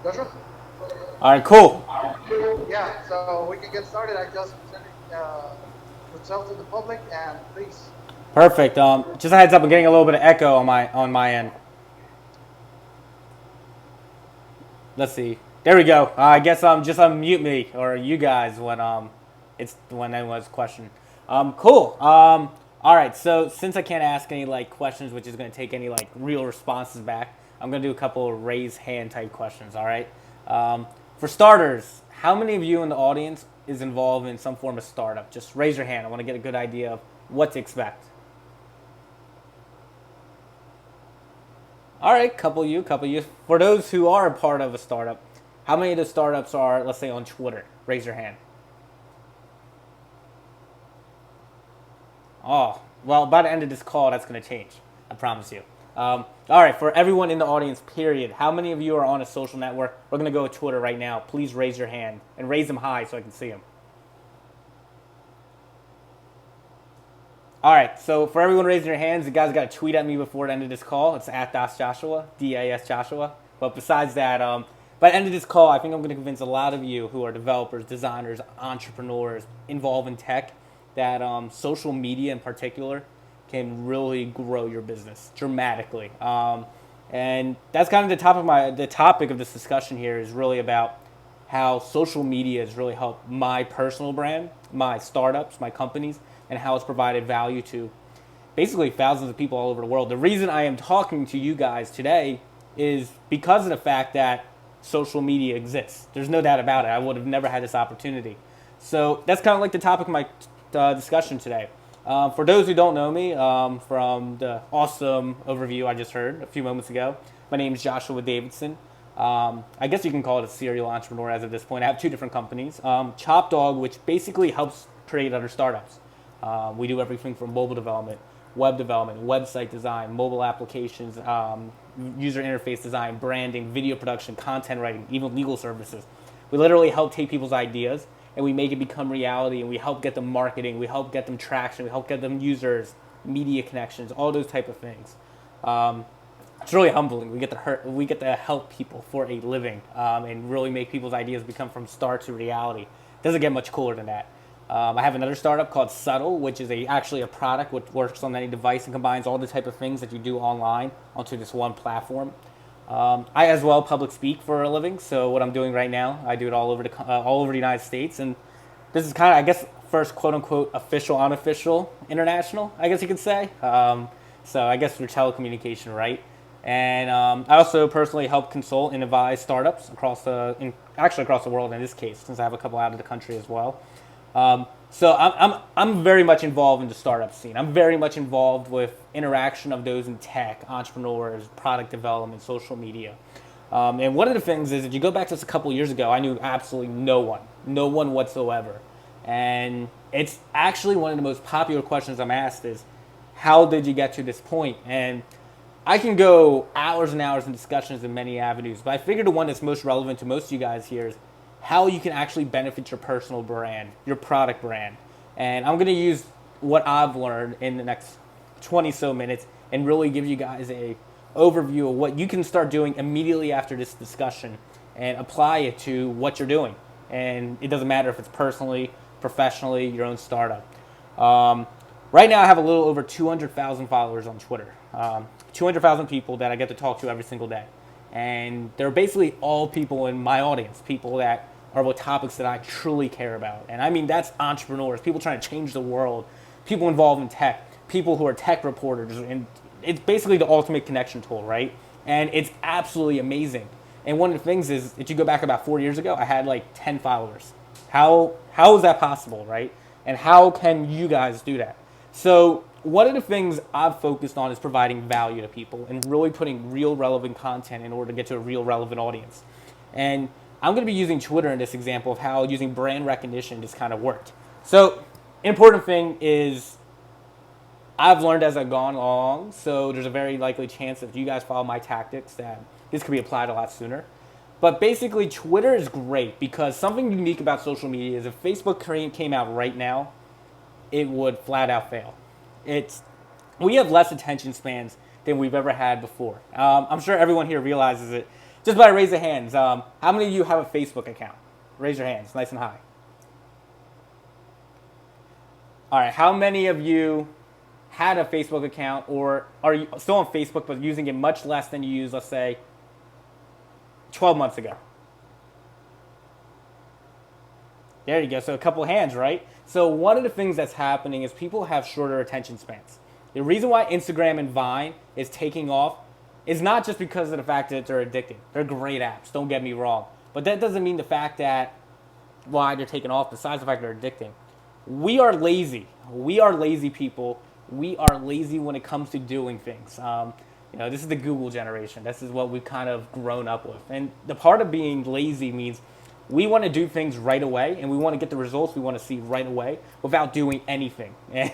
Joshua? All right, cool. Yeah, so we can get started. I just presented myself to the public, and please. Perfect. Just a heads up, I'm getting a little bit of echo on my end. Let's see. There we go. I guess just unmute me or you guys when it's when anyone's question. Cool. All right. So since I can't ask any like questions, which is going to take any like real responses back, I'm going to do a couple of raise hand type questions. All right. For starters, how many of you in the audience is involved in some form of startup? Just raise your hand. I want to get a good idea of what to expect. All right, couple you, couple you. For those who are a part of a startup, how many of the startups are, let's say, on Twitter? Raise your hand. Oh, well, by the end of this call, that's going to change. I promise you. All right, for everyone in the audience, period, how many of you are on a social network? We're going to go with Twitter right now. Please raise your hand and raise them high so I can see them. All right, so for everyone raising your hands, you guys got to tweet at me before the end of this call. It's at Das Joshua, DAS Joshua. But besides that, by the end of this call, I think I'm going to convince a lot of you who are developers, designers, entrepreneurs involved in tech that social media in particular can really grow your business dramatically. And that's kind of the topic of this discussion here is really about how social media has really helped my personal brand, my startups, my companies, and how it's provided value to basically thousands of people all over the world. The reason I am talking to you guys today is because of the fact that social media exists. There's no doubt about it. I would have never had this opportunity. So that's kind of like the topic of my discussion today. For those who don't know me, from the awesome overview I just heard a few moments ago, my name is Joshua Davidson. I guess you can call it a serial entrepreneur as of this point. I have two different companies. Chop Dog, which basically helps create other startups. We do everything from mobile development, web development, website design, mobile applications, user interface design, branding, video production, content writing, even legal services. We literally help take people's ideas and we make it become reality, and we help get them marketing, we help get them traction, we help get them users, media connections, all those type of things. It's really humbling. We get to help people for a living, and really make people's ideas become from start to reality. Doesn't get much cooler than that. I have another startup called Subtle, which is actually a product which works on any device and combines all the type of things that you do online onto this one platform. I as well public speak for a living, so what I'm doing right now, I do it all over the United States, and this is kind of, I guess, first quote unquote official, unofficial, international, I guess you could say. So I guess for telecommunication, right? And I also personally help consult and advise startups actually across the world in this case, since I have a couple out of the country as well. So I'm very much involved in the startup scene. I'm very much involved with interaction of those in tech, entrepreneurs, product development, social media. And one of the things is, if you go back to this a couple years ago, I knew absolutely no one whatsoever. And it's actually one of the most popular questions I'm asked is, how did you get to this point? And I can go hours and hours in discussions in many avenues, but I figured the one that's most relevant to most of you guys here is how you can actually benefit your personal brand, your product brand. And I'm going to use what I've learned in the next 20 so minutes and really give you guys a overview of what you can start doing immediately after this discussion and apply it to what you're doing. And it doesn't matter if it's personally, professionally, your own startup. Right now, I have a little over 200,000 followers on Twitter. 200,000 people that I get to talk to every single day. And they're basically all people in my audience, people that are with topics that I truly care about. And I mean, that's entrepreneurs, people trying to change the world, people involved in tech, people who are tech reporters. And it's basically the ultimate connection tool, right? And it's absolutely amazing. And one of the things is, if you go back about 4 years ago, I had like 10 followers. How is that possible, right? And how can you guys do that? So one of the things I've focused on is providing value to people and really putting real relevant content in order to get to a real relevant audience. And I'm going to be using Twitter in this example of how using brand recognition just kind of worked. So important thing is, I've learned as I've gone along, so there's a very likely chance that if you guys follow my tactics that this could be applied a lot sooner. But basically, Twitter is great because something unique about social media is if Facebook came out right now, it would flat out fail. It's We have less attention spans than we've ever had before. I'm sure everyone here realizes it. Just by raise of hands, how many of you have a Facebook account? Raise your hands, nice and high. All right, how many of you had a Facebook account or are you still on Facebook but using it much less than you used, let's say, 12 months ago? There you go. So a couple hands, right? So one of the things that's happening is people have shorter attention spans. The reason why Instagram and Vine is taking off is not just because of the fact that they're addicting. They're great apps, don't get me wrong. But that doesn't mean the fact that why they're taking off, besides the fact they're addicting. We are lazy. We are lazy people. We are lazy when it comes to doing things. This is the Google generation. This is what we've kind of grown up with. And the part of being lazy means we want to do things right away, and we want to get the results we want to see right away without doing anything. And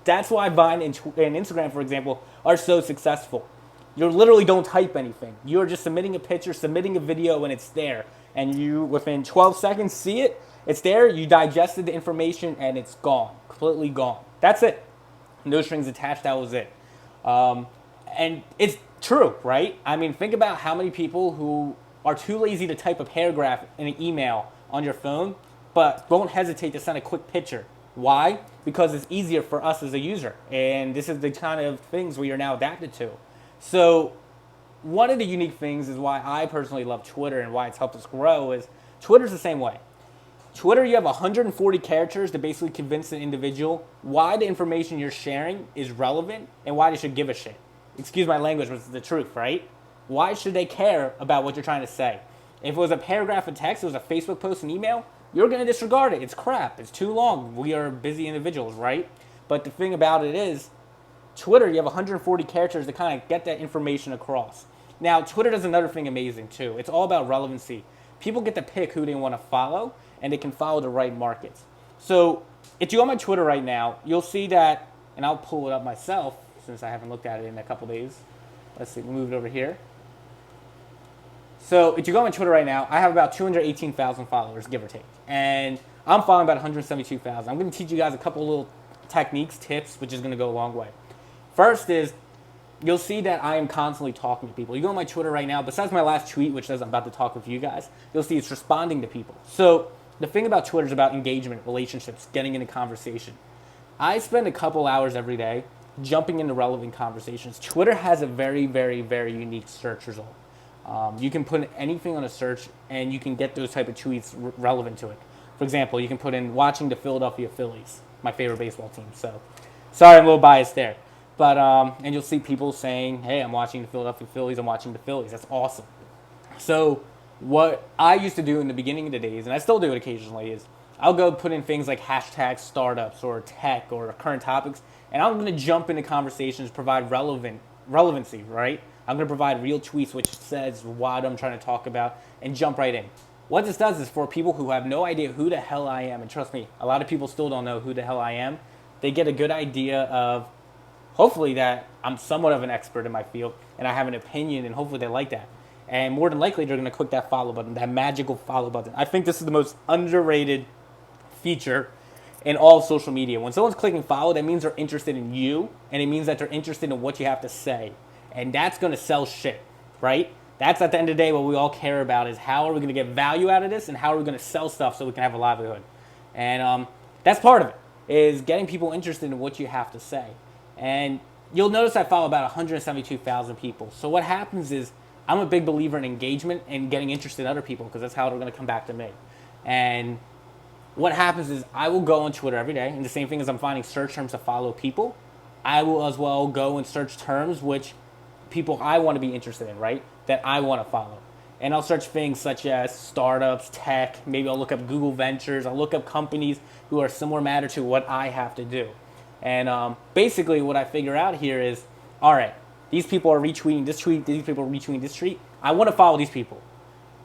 that's why Vine and Instagram, for example, are so successful. You literally don't type anything. You're just submitting a picture, submitting a video, and it's there. And you, within 12 seconds, see it. It's there. You digested the information, and it's gone. Completely gone. That's it. No strings attached. That was it. And it's true, right? I mean, think about how many people who are too lazy to type a paragraph in an email on your phone, but won't hesitate to send a quick picture. Why? Because it's easier for us as a user. And this is the kind of things we are now adapted to. So one of the unique things is why I personally love Twitter and why it's helped us grow is Twitter's the same way. Twitter, you have 140 characters to basically convince an individual why the information you're sharing is relevant and why they should give a shit. Excuse my language, but it's the truth, right? Why should they care about what you're trying to say? If it was a paragraph of text, it was a Facebook post, an email, you're going to disregard it. It's crap. It's too long. We are busy individuals, right? But the thing about it is, Twitter, you have 140 characters to kind of get that information across. Now, Twitter does another thing amazing, too. It's all about relevancy. People get to pick who they want to follow, and they can follow the right markets. So if you go on my Twitter right now, you'll see that, and I'll pull it up myself since I haven't looked at it in a couple days. Let's see, we'll move it over here. So if you go on my Twitter right now, I have about 218,000 followers, give or take. And I'm following about 172,000. I'm going to teach you guys a couple little techniques, tips, which is going to go a long way. First is, you'll see that I am constantly talking to people. You go on my Twitter right now, besides my last tweet, which says I'm about to talk with you guys, you'll see it's responding to people. So the thing about Twitter is about engagement, relationships, getting into conversation. I spend a couple hours every day jumping into relevant conversations. Twitter has a very, very, very unique search result. You can put anything on a search, and you can get those type of tweets relevant to it. For example, you can put in watching the Philadelphia Phillies, my favorite baseball team. So, sorry, I'm a little biased there. But and you'll see people saying, hey, I'm watching the Philadelphia Phillies, I'm watching the Phillies. That's awesome. So what I used to do in the beginning of the days, and I still do it occasionally, is I'll go put in things like hashtag startups or tech or current topics, and I'm going to jump into conversations, provide relevancy, right? I'm going to provide real tweets which says what I'm trying to talk about and jump right in. What this does is for people who have no idea who the hell I am, and trust me, a lot of people still don't know who the hell I am, they get a good idea of hopefully that I'm somewhat of an expert in my field and I have an opinion, and hopefully they like that. And more than likely, they're going to click that follow button, that magical follow button. I think this is the most underrated feature in all social media. When someone's clicking follow, that means they're interested in you, and it means that they're interested in what you have to say. And that's going to sell shit, right? That's at the end of the day what we all care about is how are we going to get value out of this and how are we going to sell stuff so we can have a livelihood. And that's part of it, is getting people interested in what you have to say. And you'll notice I follow about 172,000 people. So what happens is I'm a big believer in engagement and getting interested in other people because that's how they're going to come back to me. And what happens is I will go on Twitter every day, and the same thing as I'm finding search terms to follow people, I will as well go and search terms which people I want to be interested in, right, that I want to follow. And I'll search things such as startups, tech, maybe I'll look up Google Ventures, I'll look up companies who are similar matter to what I have to do. And basically what I figure out here is, all right, these people are retweeting this tweet, these people are retweeting this tweet. I want to follow these people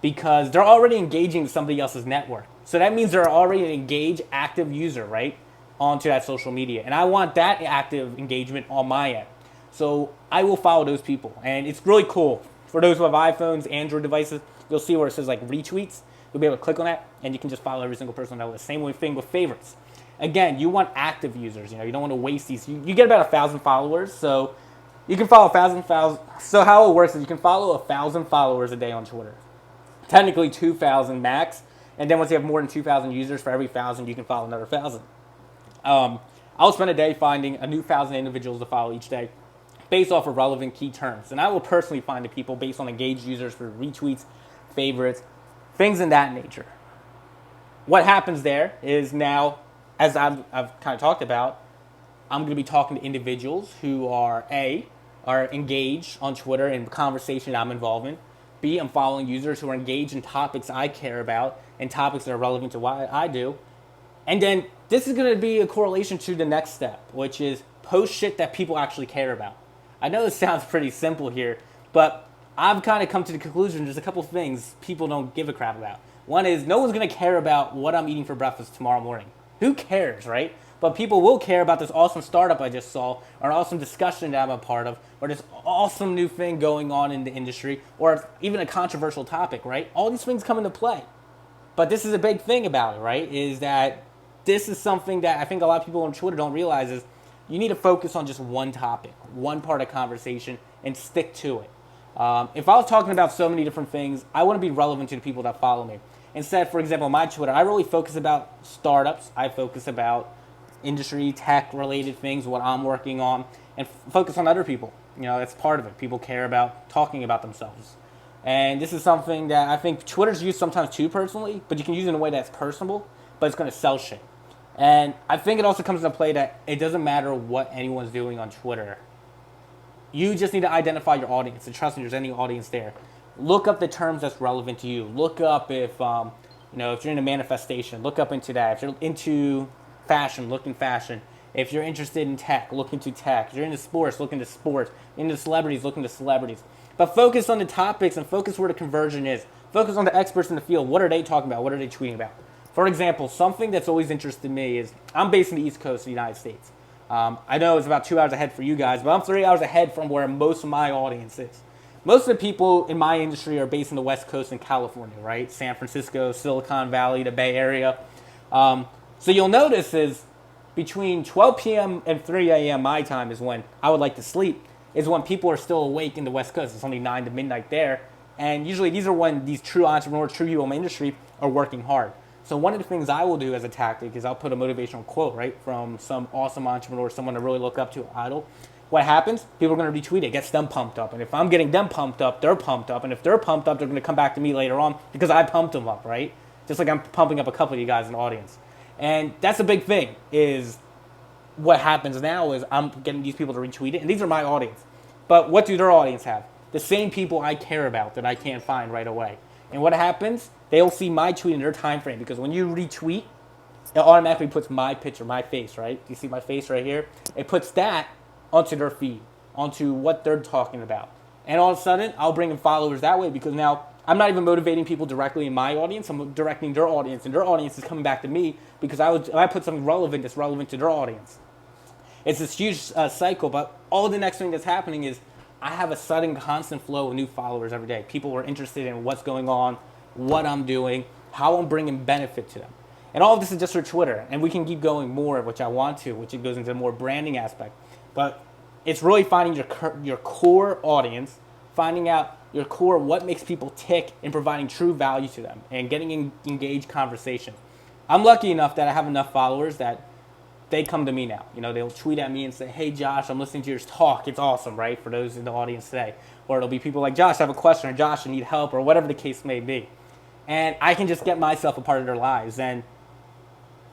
because they're already engaging with somebody else's network. So that means they're already an engaged, active user, right, onto that social media. And I want that active engagement on my end. So I will follow those people. And it's really cool. For those who have iPhones, Android devices, you'll see where it says like retweets. You'll be able to click on that, and you can just follow every single person on that list. Same thing with favorites. Again, you want active users. You don't want to waste these. You get about 1,000 followers, so You can follow 1,000. So how it works is you can follow 1,000 followers a day on Twitter. Technically 2,000 max, and then once you have more than 2,000 users, for every 1,000 you can follow another 1,000. I'll spend a day finding a new 1,000 individuals to follow each day, based off of relevant key terms, and I will personally find the people based on engaged users for retweets, favorites, things in that nature. What happens there is now, as I've kind of talked about, I'm going to be talking to individuals who are engaged on Twitter in conversation I'm involved in. B, I'm following users who are engaged in topics I care about and topics that are relevant to what I do. And then this is going to be a correlation to the next step, which is post shit that people actually care about. I know this sounds pretty simple here, but I've kind of come to the conclusion there's a couple things people don't give a crap about. One is no one's going to care about what I'm eating for breakfast tomorrow morning. Who cares, right? But people will care about this awesome startup I just saw, or an awesome discussion that I'm a part of, or this awesome new thing going on in the industry, or even a controversial topic, right? All these things come into play. But this is a big thing about it, right? Is that this is something that I think a lot of people on Twitter don't realize is you need to focus on just one topic, one part of conversation, and stick to it. If I was talking about so many different things, I wouldn't be relevant to the people that follow me. Instead, for example, on my Twitter, I really focus about startups. I focus about industry, tech-related things, what I'm working on, and focus on other people. You know, that's part of it. People care about talking about themselves. And this is something that I think Twitter's used sometimes too personally, but you can use it in a way that's personable, but it's going to sell shit. And I think it also comes into play that it doesn't matter what anyone's doing on Twitter. You just need to identify your audience and trust me, there's any audience there. Look up the terms that's relevant to you. Look up if you're in a manifestation, look up into that. If you're into fashion, look in fashion. If you're interested in tech, look into tech. If you're into sports, look into sports. Into celebrities, look into celebrities. But focus on the topics and focus where the conversion is. Focus on the experts in the field. What are they talking about? What are they tweeting about? For example, something that's always interested me is I'm based in the East Coast of the United States. I know it's about 2 hours ahead for you guys, but I'm 3 hours ahead from where most of my audience is. Most of the people in my industry are based in the West Coast in California, right? San Francisco, Silicon Valley, the Bay Area. So you'll notice is between 12 p.m. and 3 a.m. my time is when I would like to sleep, is when people are still awake in the West Coast. It's only 9 to midnight there. And usually these are when these true entrepreneurs, true people in my industry are working hard. So one of the things I will do as a tactic is I'll put a motivational quote, right, from some awesome entrepreneur, someone to really look up to, idol. What happens? People are going to retweet it. It gets them pumped up. And if I'm getting them pumped up, they're pumped up. And if they're pumped up, they're going to come back to me later on because I pumped them up, right? Just like I'm pumping up a couple of you guys in the audience. And that's a big thing is what happens now is I'm getting these people to retweet it. And these are my audience. But what do their audience have? The same people I care about that I can't find right away. And what happens? They'll see my tweet in their time frame because when you retweet, it automatically puts my picture, my face, right? You see my face right here? It puts that onto their feed, onto what they're talking about. And all of a sudden, I'll bring in followers that way because now I'm not even motivating people directly in my audience. I'm directing their audience, and their audience is coming back to me because I put something relevant that's relevant to their audience. It's this huge cycle, but all the next thing that's happening is I have a sudden constant flow of new followers every day. People are interested in what's going on, what I'm doing, how I'm bringing benefit to them. And all of this is just for Twitter, and we can keep going more, which I want to, which it goes into a more branding aspect. But it's really finding your core audience, finding out your core, what makes people tick, and providing true value to them, and getting in engaged conversation. I'm lucky enough that I have enough followers that they come to me now. You know, they'll tweet at me and say, hey, Josh, I'm listening to your talk. It's awesome, right, for those in the audience today. Or it'll be people like, Josh, I have a question, or Josh, I need help, or whatever the case may be. And I can just get myself a part of their lives. And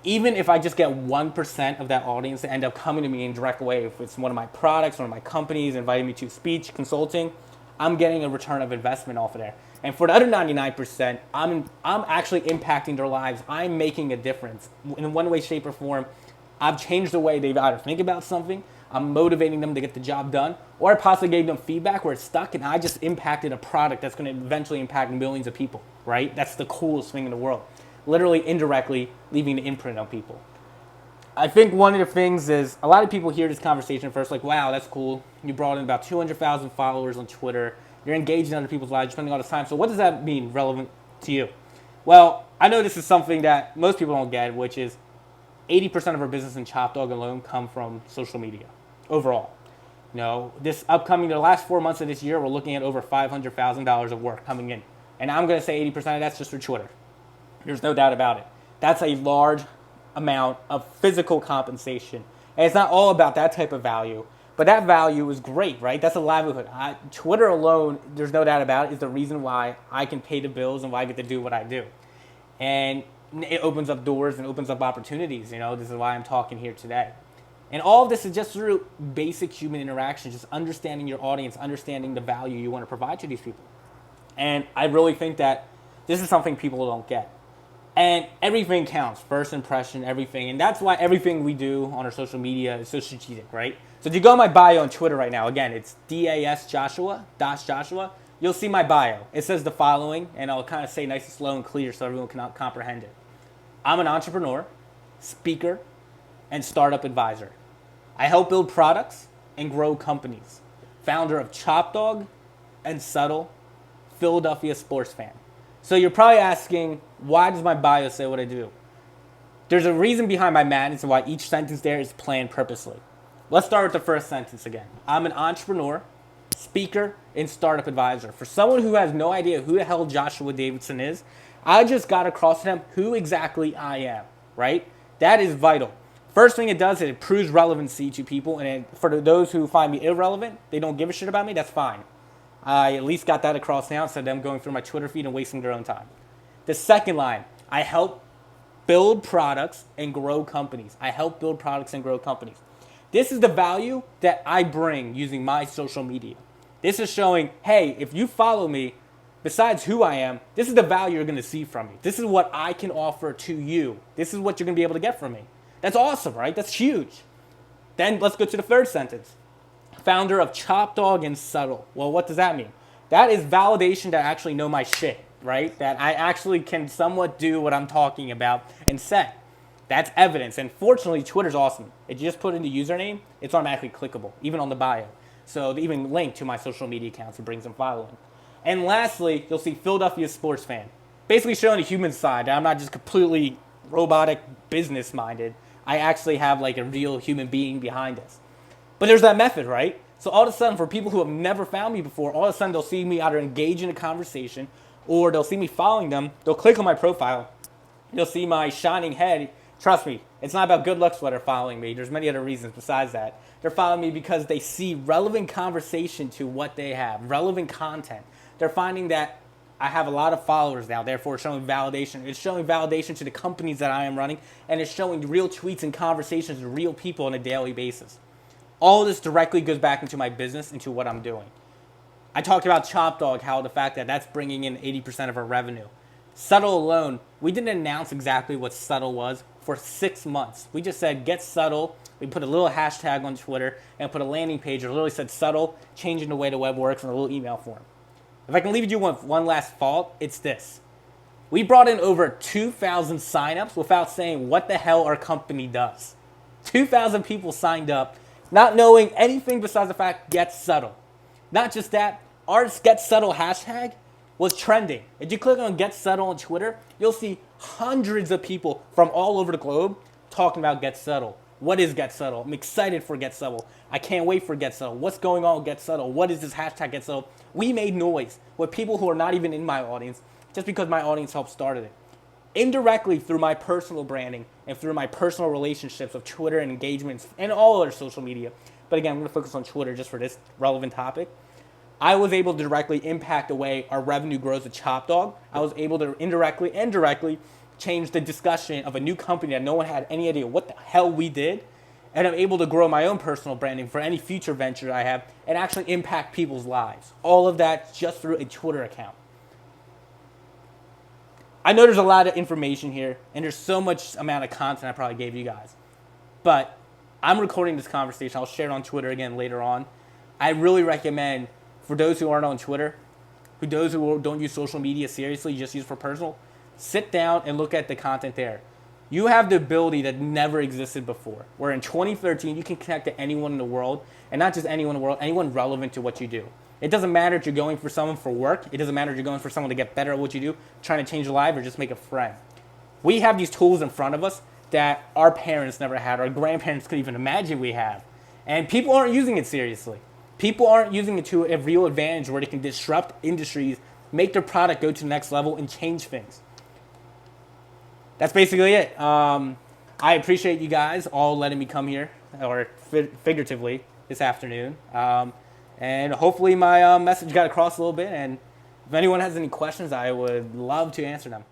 even if I just get 1% of that audience to end up coming to me in a direct way, if it's one of my products, one of my companies, inviting me to speech, consulting, I'm getting a return of investment off of there. And for the other 99%, I'm actually impacting their lives. I'm making a difference. In one way, shape, or form, I've changed the way they either think about something, I'm motivating them to get the job done, or I possibly gave them feedback where it's stuck and I just impacted a product that's going to eventually impact millions of people, right? That's the coolest thing in the world. Literally, indirectly, leaving an imprint on people. I think one of the things is, a lot of people hear this conversation first like, wow, that's cool. You brought in about 200,000 followers on Twitter. You're engaging other people's lives. You're spending all this time. So what does that mean relevant to you? Well, I know this is something that most people don't get, which is 80% of our business in Chop Dog alone come from social media overall. This upcoming, the last 4 months of this year, we're looking at over $500,000 of work coming in. And I'm going to say 80% of that's just for Twitter. There's no doubt about it. That's a large amount of physical compensation. And it's not all about that type of value, but that value is great, right? That's a livelihood. Twitter alone, there's no doubt about it, is the reason why I can pay the bills and why I get to do what I do. And it opens up doors and opens up opportunities. This is why I'm talking here today. And all of this is just through basic human interaction, just understanding your audience, understanding the value you want to provide to these people. And I really think that this is something people don't get. And everything counts, first impression, everything. And that's why everything we do on our social media is so strategic, right? So if you go on my bio on Twitter right now, again, it's DAS Joshua, you'll see my bio. It says the following, and I'll kind of say nice and slow and clear so everyone can comprehend it. I'm an entrepreneur, speaker, and startup advisor. I help build products and grow companies. Founder of Chop Dog and Subtle, Philadelphia sports fan. So you're probably asking, why does my bio say what I do? There's a reason behind my madness and why each sentence there is planned purposely. Let's start with the first sentence again. I'm an entrepreneur, speaker, and startup advisor. For someone who has no idea who the hell Joshua Davidson is, I just got across to them who exactly I am, right? That is vital. First thing it does is it proves relevancy to people, and for those who find me irrelevant, they don't give a shit about me, that's fine. I at least got that across now instead of them going through my Twitter feed and wasting their own time. The second line, I help build products and grow companies. I help build products and grow companies. This is the value that I bring using my social media. This is showing, hey, if you follow me, besides who I am, this is the value you're going to see from me. This is what I can offer to you. This is what you're going to be able to get from me. That's awesome, right? That's huge. Then let's go to the third sentence. Founder of Chop Dog and Subtle. Well, what does that mean? That is validation that I actually know my shit, right? That I actually can somewhat do what I'm talking about and say. That's evidence. And fortunately, Twitter's awesome. If you just put in the username, it's automatically clickable, even on the bio. So they even link to my social media accounts and brings them following. And lastly, you'll see Philadelphia sports fan. Basically showing the human side. I'm not just completely robotic, business-minded. I actually have like a real human being behind us. But there's that method, right? So all of a sudden, for people who have never found me before, all of a sudden they'll see me either engage in a conversation or they'll see me following them. They'll click on my profile. You'll see my shining head. Trust me, it's not about good looks why they're following me. There's many other reasons besides that. They're following me because they see relevant conversation to what they have, relevant content. They're finding that I have a lot of followers now, therefore it's showing validation. It's showing validation to the companies that I am running, and it's showing real tweets and conversations with real people on a daily basis. All of this directly goes back into my business, into what I'm doing. I talked about Chop Dog, how the fact that that's bringing in 80% of our revenue. Subtle alone, we didn't announce exactly what Subtle was for 6 months. We just said, get Subtle. We put a little hashtag on Twitter and put a landing page that literally said Subtle, changing the way the web works, and a little email form. If I can leave you with one last fault, it's this. We brought in over 2,000 signups without saying what the hell our company does. 2,000 people signed up, not knowing anything besides the fact, get Subtle. Not just that, our Get Subtle hashtag was trending. If you click on Get Subtle on Twitter, you'll see hundreds of people from all over the globe talking about Get Subtle. What is Get Subtle? I'm excited for Get Subtle. I can't wait for Get Subtle. What's going on with Get Subtle? What is this hashtag Get Subtle? We made noise with people who are not even in my audience just because my audience helped started it. Indirectly through my personal branding and through my personal relationships of Twitter and engagements and all other social media. But again, I'm going to focus on Twitter just for this relevant topic. I was able to directly impact the way our revenue grows at Chop Dog. I was able to indirectly and directly change the discussion of a new company that no one had any idea what the hell we did. And I'm able to grow my own personal branding for any future venture I have and actually impact people's lives. All of that just through a Twitter account. I know there's a lot of information here, and there's so much amount of content I probably gave you guys. But I'm recording this conversation. I'll share it on Twitter again later on. I really recommend, for those who aren't on Twitter, for those who don't use social media seriously, just use it for personal, sit down and look at the content there. You have the ability that never existed before, where in 2013, you can connect to anyone in the world, and not just anyone in the world, anyone relevant to what you do. It doesn't matter if you're going for someone for work. It doesn't matter if you're going for someone to get better at what you do, trying to change your life, or just make a friend. We have these tools in front of us that our parents never had, our grandparents couldn't even imagine we have. And people aren't using it seriously. People aren't using it to a real advantage where they can disrupt industries, make their product go to the next level, and change things. That's basically it. I appreciate you guys all letting me come here, or figuratively, this afternoon. And hopefully my message got across a little bit. And if anyone has any questions, I would love to answer them.